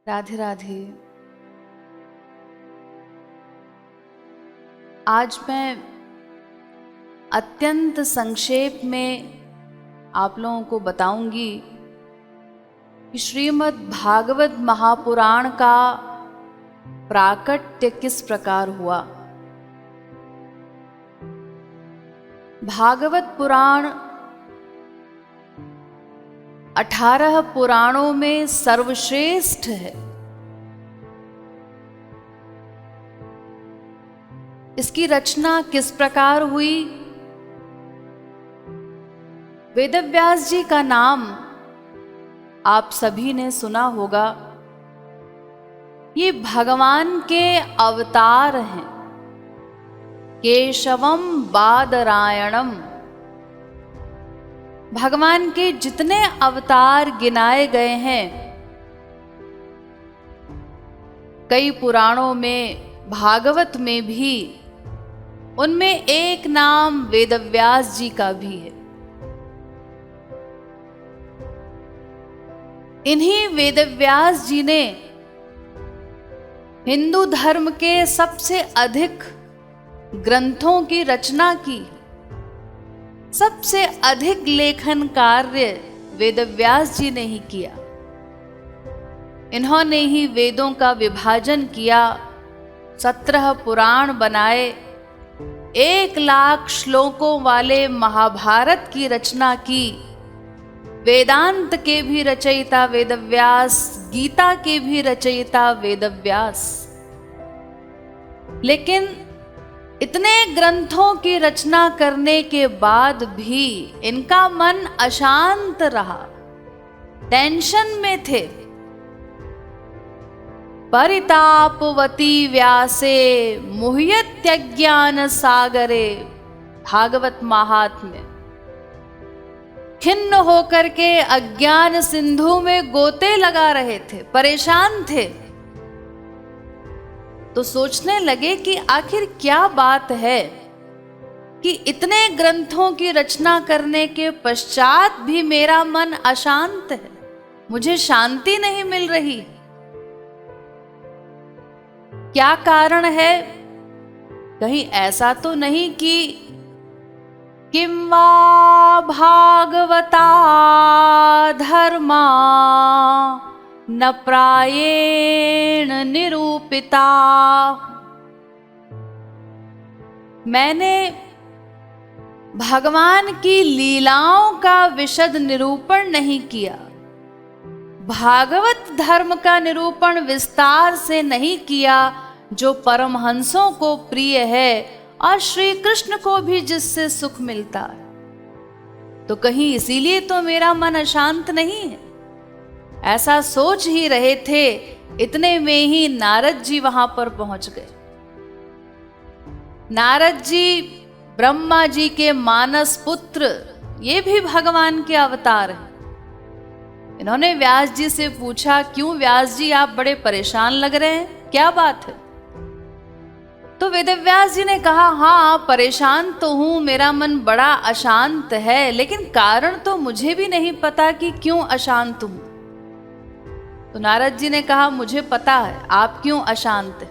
राधे राधे। आज मैं अत्यंत संक्षेप में आप लोगों को बताऊंगी कि श्रीमद् भागवत महापुराण का प्राकट्य किस प्रकार हुआ। भागवत पुराण 18 पुराणों में सर्वश्रेष्ठ है। इसकी रचना किस प्रकार हुई? वेदव्यास जी का नाम आप सभी ने सुना होगा। ये भगवान के अवतार हैं। केशवम बादरायणम। भगवान के जितने अवतार गिनाए गए हैं, कई पुराणों में, भागवत में भी, उनमें एक नाम वेदव्यास जी का भी है। इन्हीं वेदव्यास जी ने हिंदू धर्म के सबसे अधिक ग्रंथों की रचना की। सबसे अधिक लेखन कार्य वेदव्यास जी ने ही किया। इन्होंने ही वेदों का विभाजन किया, 17 पुराण बनाए, 1,00,000 श्लोकों वाले महाभारत की रचना की। वेदांत के भी रचयिता वेदव्यास, गीता के भी रचयिता वेदव्यास। लेकिन इतने ग्रंथों की रचना करने के बाद भी इनका मन अशांत रहा, टेंशन में थे। परितापवती व्यासे मुह्यत्यज्ञान सागरे, भागवत महात्म्य। खिन्न होकर के अज्ञान सिंधु में गोते लगा रहे थे, परेशान थे। तो सोचने लगे कि आखिर क्या बात है कि इतने ग्रंथों की रचना करने के पश्चात भी मेरा मन अशांत है, मुझे शांति नहीं मिल रही। क्या कारण है? कहीं ऐसा तो नहीं कि किं वा भागवता धर्मा न प्रायेण निरूपिता। मैंने भगवान की लीलाओं का विशद निरूपण नहीं किया, भागवत धर्म का निरूपण विस्तार से नहीं किया, जो परमहंसों को प्रिय है और श्री कृष्ण को भी जिससे सुख मिलता है। तो कहीं इसीलिए तो मेरा मन अशांत नहीं है। ऐसा सोच ही रहे थे, इतने में ही नारद जी वहां पर पहुंच गए। नारद जी ब्रह्मा जी के मानस पुत्र, ये भी भगवान के अवतार हैं। इन्होंने व्यास जी से पूछा, क्यों व्यास जी आप बड़े परेशान लग रहे हैं, क्या बात है? तो वेदव्यास जी ने कहा, हाँ परेशान तो हूं, मेरा मन बड़ा अशांत है, लेकिन कारण तो मुझे भी नहीं पता कि क्यों अशांत हूं। तो नारद जी ने कहा, मुझे पता है आप क्यों अशांत हैं।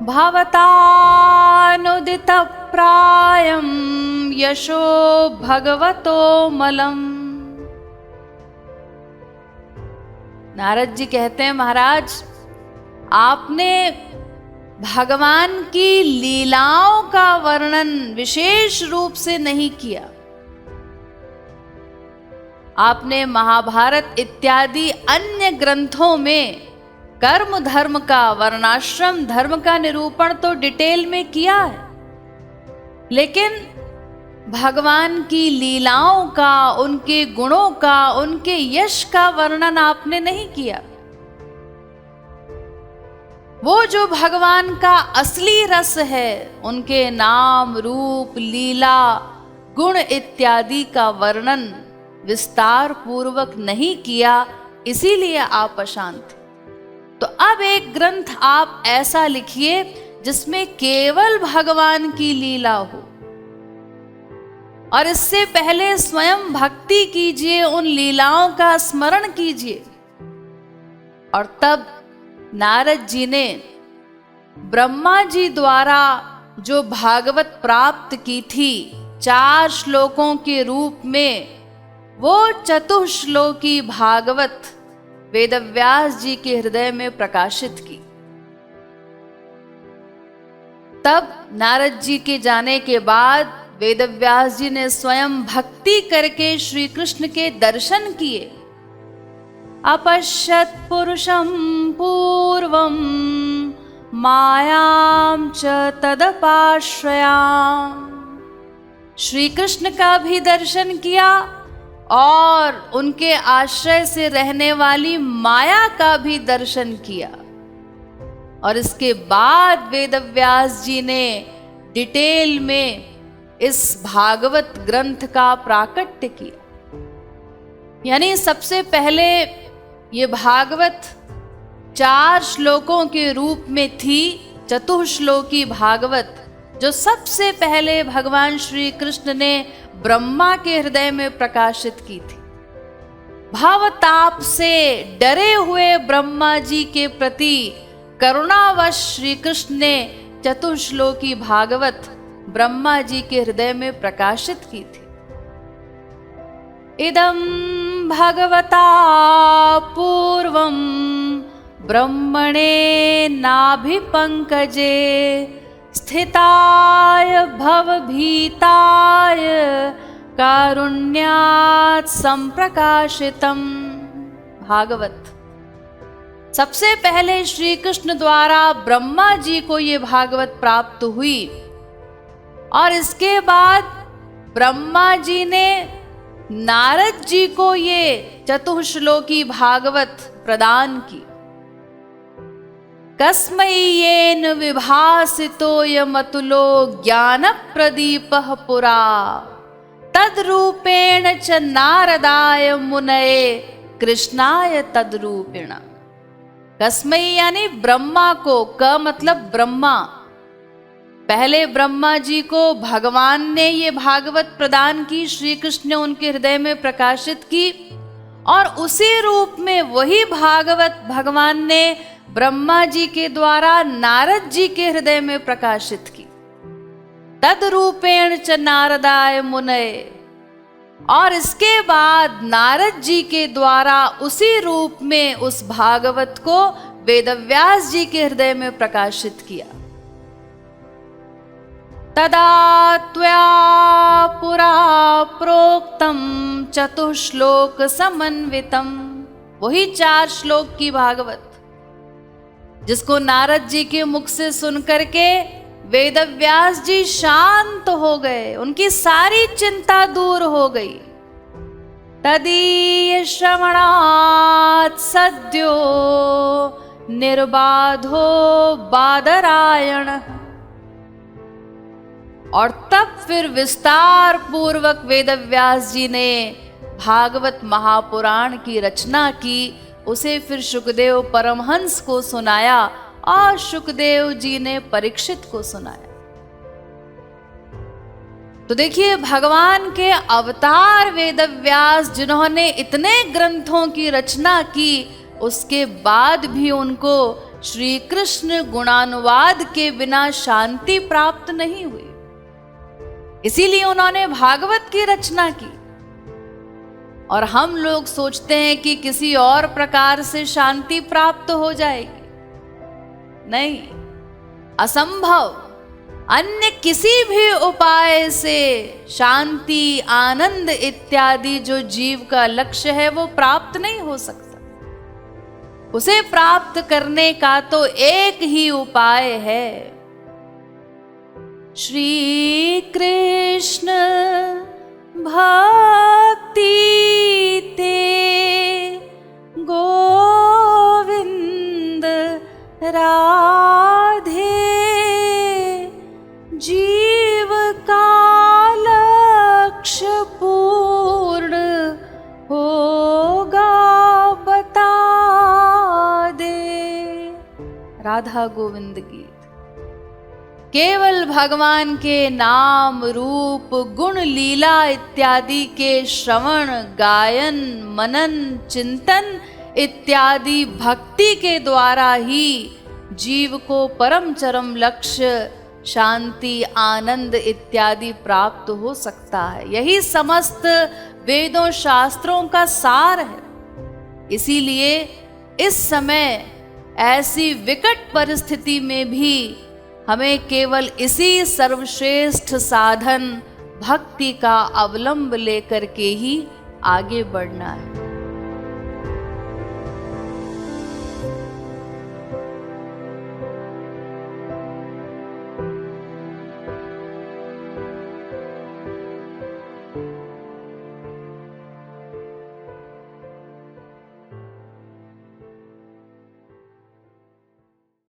भवतानुदित प्रायम यशो भगवतो मलम। नारद जी कहते हैं, महाराज आपने भगवान की लीलाओं का वर्णन विशेष रूप से नहीं किया। आपने महाभारत इत्यादि अन्य ग्रंथों में कर्म धर्म का, वर्णाश्रम धर्म का निरूपण तो डिटेल में किया है, लेकिन भगवान की लीलाओं का, उनके गुणों का, उनके यश का वर्णन आपने नहीं किया। वो जो भगवान का असली रस है, उनके नाम, रूप, लीला, गुण इत्यादि का वर्णन विस्तार पूर्वक नहीं किया, इसीलिए आप अशांत। तो अब एक ग्रंथ आप ऐसा लिखिए जिसमें केवल भगवान की लीला हो, और इससे पहले स्वयं भक्ति कीजिए, उन लीलाओं का स्मरण कीजिए। और तब नारद जी ने ब्रह्मा जी द्वारा जो भागवत प्राप्त की थी 4 श्लोकों के रूप में, वो चतुश्लोकी भागवत वेदव्यास जी के हृदय में प्रकाशित की। तब नारद जी के जाने के बाद वेदव्यास जी ने स्वयं भक्ति करके श्री कृष्ण के दर्शन किए। अपश्यत पुरुषं पूर्वं मायां च तदपाश्रयाम्। श्री कृष्ण का भी दर्शन किया और उनके आश्रय से रहने वाली माया का भी दर्शन किया। और इसके बाद वेदव्यास जी ने डिटेल में इस भागवत ग्रंथ का प्राकट्य किया। यानी सबसे पहले ये भागवत 4 श्लोकों के रूप में थी, चतुश्लोकी भागवत, जो सबसे पहले भगवान श्री कृष्ण ने ब्रह्मा के हृदय में प्रकाशित की थी। भावताप से डरे हुए ब्रह्मा जी के प्रति करुणावश श्री कृष्ण ने चतुश्लोकी भागवत ब्रह्मा जी के हृदय में प्रकाशित की थी। इदं भगवता पूर्वं ब्रह्मणे नाभिपंकजे स्थिताय भवभीताय कारुण्यात् संप्रकाशितम्। भागवत सबसे पहले श्री कृष्ण द्वारा ब्रह्मा जी को ये भागवत प्राप्त हुई और इसके बाद ब्रह्मा जी ने नारद जी को ये चतुश्लोकी भागवत प्रदान की। कस्मै येन विभासितोऽयमतुलो ज्ञानप्रदीपः पुरा तद्रूपेण च नारदाय मुनये कृष्णाय तद्रूपेण। कस्मै यानी ब्रह्मा को, क मतलब ब्रह्मा। पहले ब्रह्मा जी को भगवान ने ये भागवत प्रदान की, श्री कृष्ण ने उनके हृदय में प्रकाशित की और उसी रूप में वही भागवत भगवान ने ब्रह्मा जी के द्वारा नारद जी के हृदय में प्रकाशित की। तद्रूपेण च नारदाय मुनये। और इसके बाद नारद जी के द्वारा उसी रूप में उस भागवत को वेदव्यास जी के हृदय में प्रकाशित किया। तदा त्वया पुरा प्रोक्तम चतुश्लोक समन्वितम। वही 4 श्लोक की भागवत जिसको नारद जी के मुख से सुन करके वेदव्यास जी शांत हो गए, उनकी सारी चिंता दूर हो गई। तदीय श्रवणात् सद्यो निर्बाधो बादरायण। और तब फिर विस्तार पूर्वक वेदव्यास जी ने भागवत महापुराण की रचना की, उसे फिर शुकदेव परमहंस को सुनाया और शुकदेव जी ने परीक्षित को सुनाया। तो देखिए, भगवान के अवतार वेदव्यास जिन्होंने इतने ग्रंथों की रचना की, उसके बाद भी उनको श्री कृष्ण गुणानुवाद के बिना शांति प्राप्त नहीं हुई। इसीलिए उन्होंने भागवत की रचना की। और हम लोग सोचते हैं कि किसी और प्रकार से शांति प्राप्त हो जाएगी। नहीं, असंभव। अन्य किसी भी उपाय से शांति, आनंद इत्यादि जो जीव का लक्ष्य है वो प्राप्त नहीं हो सकता। उसे प्राप्त करने का तो एक ही उपाय है, श्री कृष्ण भक्ति ते गोविंद राधे जीव का लक्ष्य पूर्ण होगा बता दे। राधा गोविंद गीत। केवल भगवान के नाम, रूप, गुण, लीला इत्यादि के श्रवण, गायन, मनन, चिंतन, इत्यादि भक्ति के द्वारा ही जीव को परम चरम लक्ष्य शांति आनंद इत्यादि प्राप्त हो सकता है। यही समस्त वेदों शास्त्रों का सार है। इसीलिए इस समय ऐसी विकट परिस्थिति में भी हमें केवल इसी सर्वश्रेष्ठ साधन भक्ति का अवलंब लेकर के ही आगे बढ़ना है।